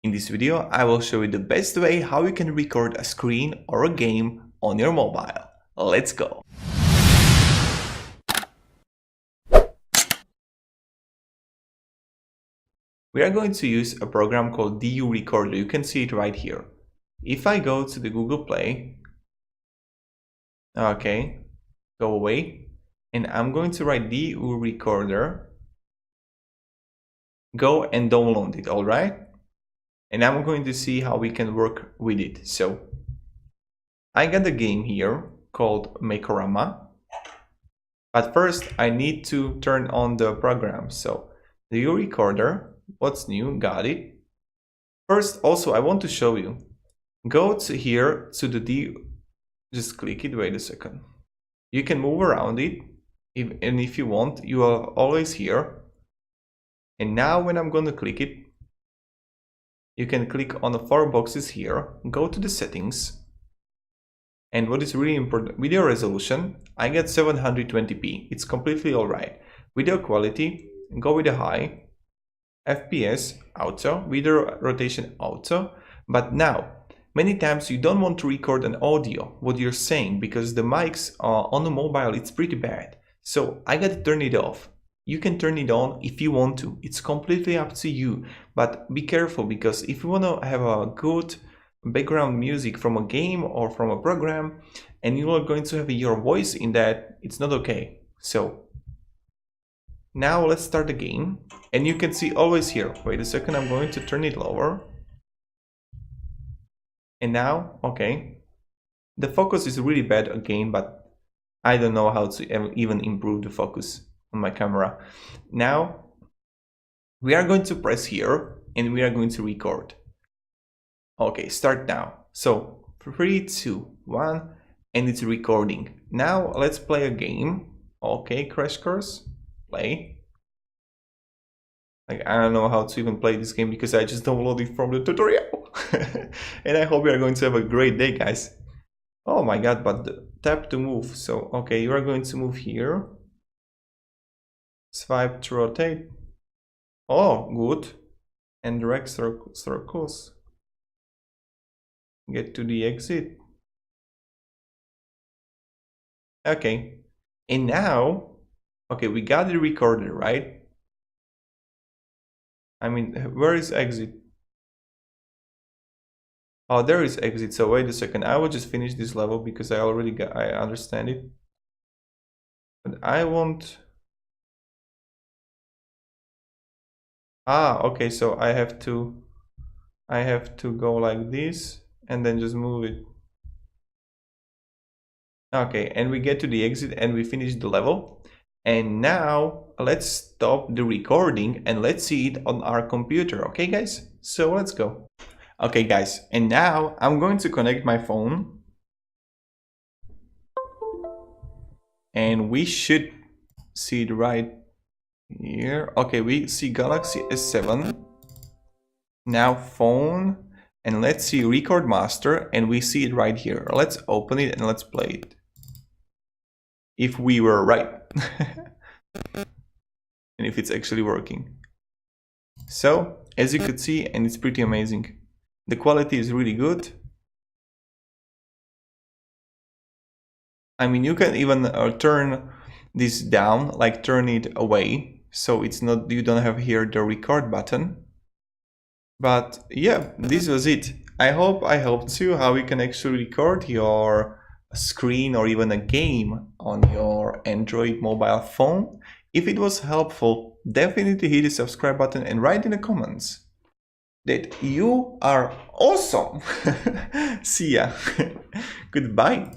In this video, I will show you the best way how you can record a screen or a game on your mobile. Let's go! We are going to use a program called DU Recorder. You can see it right here. If I go to the Google Play, okay, go away, and I'm going to write DU Recorder. Go and download it, alright? And I'm going to see how we can work with it. So I got a game here called Makerama, but first I need to turn on the program. So the DU Recorder, what's new? Got it. First, also I want to show you. Go to here to the DU. Just click it. Wait a second. You can move around it, and if you want, you are always here. And now when I'm going to click it, you can click on the 4 boxes here, go to the settings, and what is really important, video resolution, I get 720p, it's completely alright. Video quality, go with the high, FPS, auto, video rotation, auto, but now, many times you don't want to record an audio, what you're saying, because the mics on the mobile, it's pretty bad. So I gotta turn it off. You can turn it on if you want to. It's completely up to you. But be careful, because if you want to have a good background music from a game or from a program, and you are going to have your voice in that, it's not okay. So now let's start the game. And you can see always here. Wait a second, I'm going to turn it lower. And now, okay. The focus is really bad again, but I don't know how to even improve the focus on my camera. Now we are going to press here and we are going to record. Okay, start now. So 3, 2, 1, and it's recording. Now let's play a game. Okay, crash course, play. Like, I don't know how to even play this game because I just downloaded it from the tutorial. And I hope you are going to have a great day, guys. Oh my god, but tap to move. So okay, you are going to move here. Swipe to rotate. Oh, good. And drag circles. Get to the exit. Okay. And now, okay, we got the recorder, right? I mean, where is exit? Oh, there is exit. So wait a second. I will just finish this level because I understand it. But I want. Ah, okay, so I have to go like this and then just move it. Okay, and we get to the exit and we finish the level. And now let's stop the recording and let's see it on our computer. Okay, guys? So let's go. Okay, guys, and now I'm going to connect my phone. And we should see it right here. Okay, we see Galaxy S7. Now phone, and let's see record master, and we see it right here. Let's open it and let's play it. If we were right. And if it's actually working. So as you could see, and it's pretty amazing. The quality is really good. I mean, you can even turn this down, like turn it away. So it's not, you don't have here the record button. But yeah, this was it. I hope I helped you how you can actually record your screen or even a game on your Android mobile phone. If it was helpful, definitely hit the subscribe button and write in the comments that you are awesome. See ya. Goodbye.